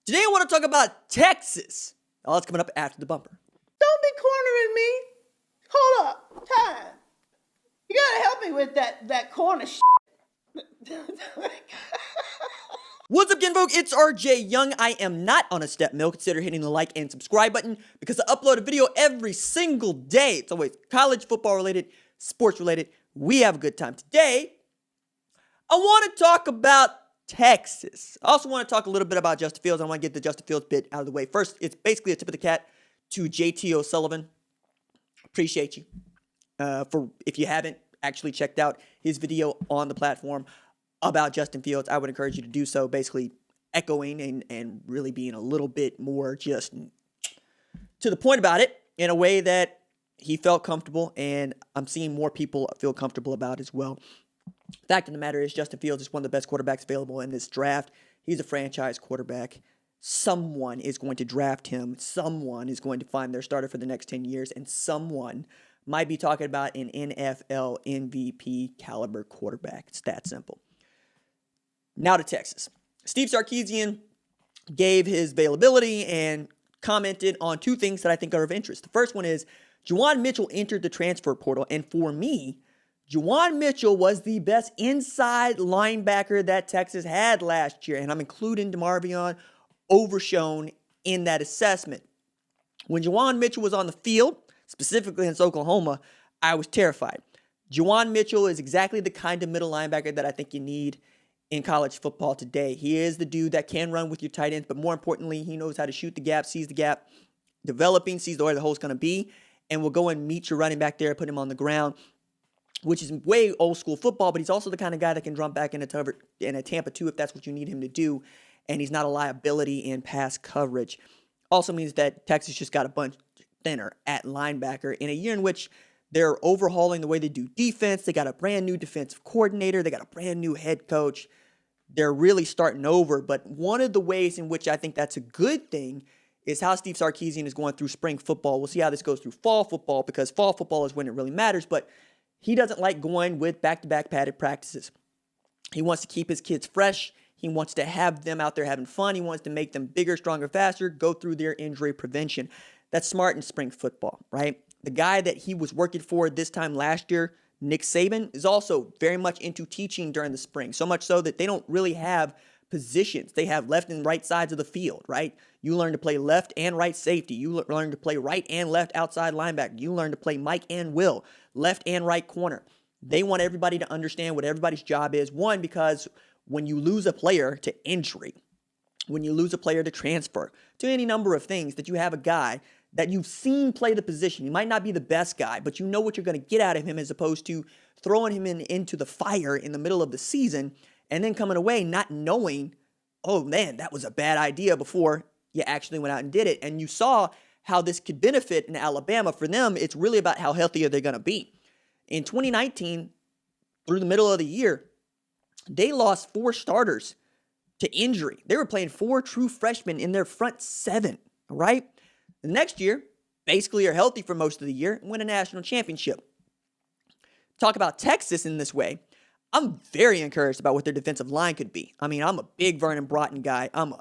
Today I want to talk about Texas. All that's coming up after the bumper. Don't be cornering me. Hold up. Time. You gotta help me with that corner shit. What's up, kinfolk? It's RJ Young. I am not on a step mill. Consider hitting the like and subscribe button because I upload a video every single day. It's always college football related, sports related. We have a good time. Today, I want to talk about Texas. I also want to talk a little bit about Justin Fields. I want to get the Justin Fields bit out of the way. First, it's basically a tip of the cat to JT O'Sullivan. Appreciate you. For if you haven't actually checked out his video on the platform about Justin Fields, I would encourage you to do so, basically echoing and really being a little bit more just to the point about it in a way that he felt comfortable, and I'm seeing more people feel comfortable about as well. Fact of the matter is, Justin Fields is one of the best quarterbacks available in this draft. He's a franchise quarterback. Someone is going to draft him. Someone is going to find their starter for the next 10 years, and someone might be talking about an NFL MVP caliber quarterback. It's that simple. Now to Texas. Steve Sarkisian gave his availability and commented on two things that I think are of interest. The first one is Juwan Mitchell entered the transfer portal, and for me, Juwan Mitchell was the best inside linebacker that Texas had last year, and I'm including DeMarvion Overshown in that assessment. When Juwan Mitchell was on the field, specifically against Oklahoma, I was terrified. Juwan Mitchell is exactly the kind of middle linebacker that I think you need in college football today. He is the dude that can run with your tight ends, but more importantly, he knows how to shoot the gap, sees the gap, developing, sees where the hole's going to be, and will go and meet your running back there, put him on the ground, which is way old school football, but he's also the kind of guy that can jump back in a Tampa 2 if that's what you need him to do, and he's not a liability in pass coverage. Also means that Texas just got a bunch thinner at linebacker in a year in which they're overhauling the way they do defense. They got a brand new defensive coordinator. They got a brand new head coach. They're really starting over, but one of the ways in which I think that's a good thing is how Steve Sarkisian is going through spring football. We'll see how this goes through fall football, because fall football is when it really matters, but he doesn't like going with back-to-back padded practices. He wants to keep his kids fresh. He wants to have them out there having fun. He wants to make them bigger, stronger, faster, go through their injury prevention. That's smart in spring football, right? The guy that he was working for this time last year, Nick Saban, is also very much into teaching during the spring, so much so that they don't really have positions. They have left and right sides of the field, right? You learn to play left and right safety. You learn to play right and left outside linebacker. You learn to play Mike and Will, left and right corner. They want everybody to understand what everybody's job is. One, because when you lose a player to injury, when you lose a player to transfer, to any number of things, that you have a guy that you've seen play the position. He might not be the best guy, but you know what you're going to get out of him, as opposed to throwing him into the fire in the middle of the season and then coming away not knowing, oh man, that was a bad idea, before you actually went out and did it. And you saw how this could benefit in Alabama. For them, it's really about how healthy are they going to be. In 2019, through the middle of the year, they lost 4 starters to injury. They were playing 4 true freshmen in their front 7, all right? The next year, basically are healthy for most of the year and win a national championship. Talk about Texas in this way. I'm very encouraged about what their defensive line could be. I mean, I'm a big Vernon Broughton guy. I'm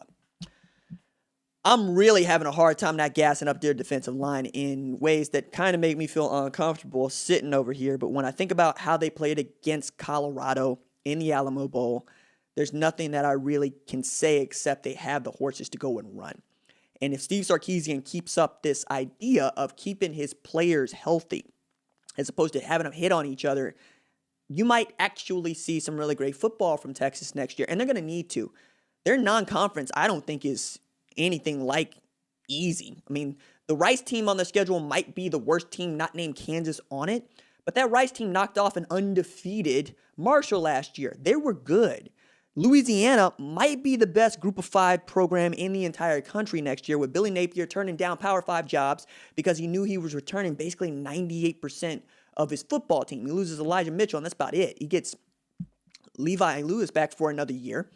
really having a hard time not gassing up their defensive line in ways that kind of make me feel uncomfortable sitting over here. But when I think about how they played against Colorado in the Alamo Bowl, there's nothing that I really can say except they have the horses to go and run. And if Steve Sarkisian keeps up this idea of keeping his players healthy, as opposed to having them hit on each other, you might actually see some really great football from Texas next year. And they're going to need to. Their non-conference, I don't think, is anything like easy. I mean, the Rice team on the schedule might be the worst team, not named Kansas, on it. But that Rice team knocked off an undefeated Marshall last year. They were good. Louisiana might be the best Group of 5 program in the entire country next year, with Billy Napier turning down Power 5 jobs because he knew he was returning basically 98% of his football team. He loses Elijah Mitchell, and that's about it. He gets Levi Lewis back for another year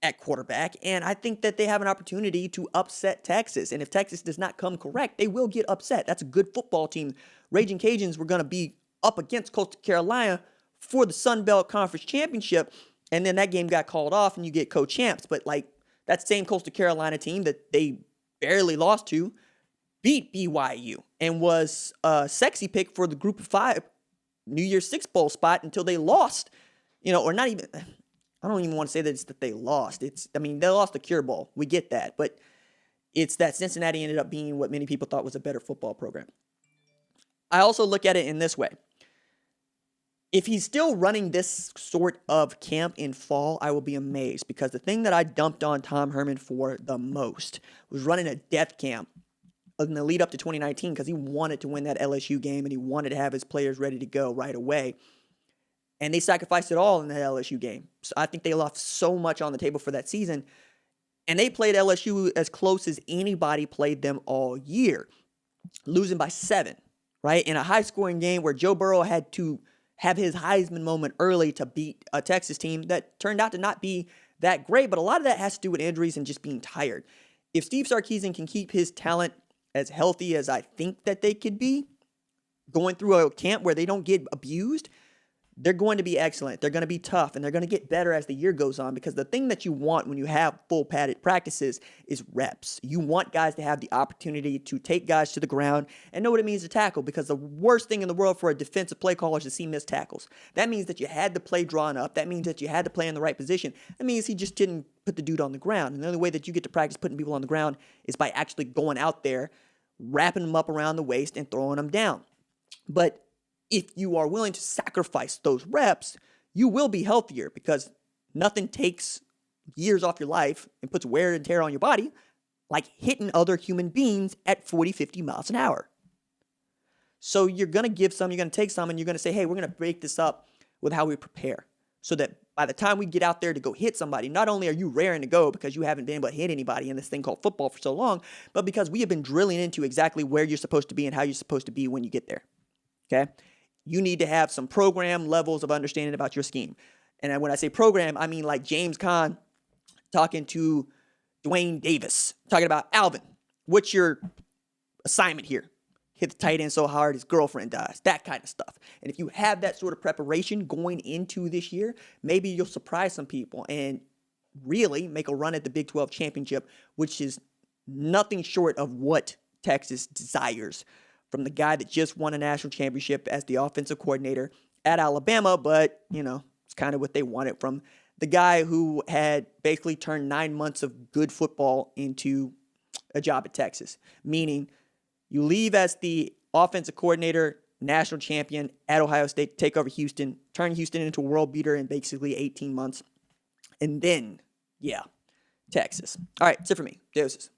at quarterback, and I think that they have an opportunity to upset Texas. And if Texas does not come correct, they will get upset. That's a good football team. Raging Cajuns were going to be up against Coastal Carolina for the Sun Belt Conference Championship. And then that game got called off and you get co-champs. But like That same Coastal Carolina team that they barely lost to beat BYU and was a sexy pick for the Group of 5 New Year's Six Bowl spot until they lost, or not even, I don't even want to say that they lost. They lost the Cure Bowl. We get that. But it's that Cincinnati ended up being what many people thought was a better football program. I also look at it in this way. If he's still running this sort of camp in fall, I will be amazed, because the thing that I dumped on Tom Herman for the most was running a death camp in the lead up to 2019, because he wanted to win that LSU game and he wanted to have his players ready to go right away. And they sacrificed it all in that LSU game. So I think they left so much on the table for that season. And they played LSU as close as anybody played them all year, losing by 7, right? In a high-scoring game where Joe Burrow had to have his Heisman moment early to beat a Texas team that turned out to not be that great. But a lot of that has to do with injuries and just being tired. If Steve Sarkisian can keep his talent as healthy as I think that they could be, going through a camp where they don't get abused, they're going to be excellent. They're going to be tough, and they're going to get better as the year goes on, because the thing that you want when you have full padded practices is reps. You want guys to have the opportunity to take guys to the ground and know what it means to tackle, because the worst thing in the world for a defensive play caller is to see missed tackles. That means that you had the play drawn up. That means that you had to play in the right position. That means he just didn't put the dude on the ground. And the only way that you get to practice putting people on the ground is by actually going out there, wrapping them up around the waist, and throwing them down. But if you are willing to sacrifice those reps, you will be healthier, because nothing takes years off your life and puts wear and tear on your body like hitting other human beings at 40, 50 miles an hour. So you're going to give some, you're going to take some, and you're going to say, hey, we're going to break this up with how we prepare, so that by the time we get out there to go hit somebody, not only are you raring to go because you haven't been able to hit anybody in this thing called football for so long, but because we have been drilling into exactly where you're supposed to be and how you're supposed to be when you get there. Okay? You need to have some program levels of understanding about your scheme. And when I say program, I mean like James Conn talking to Dwayne Davis, talking about, Alvin, what's your assignment here? Hit the tight end so hard his girlfriend dies, that kind of stuff. And if you have that sort of preparation going into this year, maybe you'll surprise some people and really make a run at the Big 12 championship, which is nothing short of what Texas desires from the guy that just won a national championship as the offensive coordinator at Alabama. But, it's kind of what they wanted from the guy who had basically turned 9 months of good football into a job at Texas. Meaning you leave as the offensive coordinator, national champion at Ohio State, take over Houston, turn Houston into a world beater in basically 18 months. And then, Texas. All right, that's it for me. Deuces.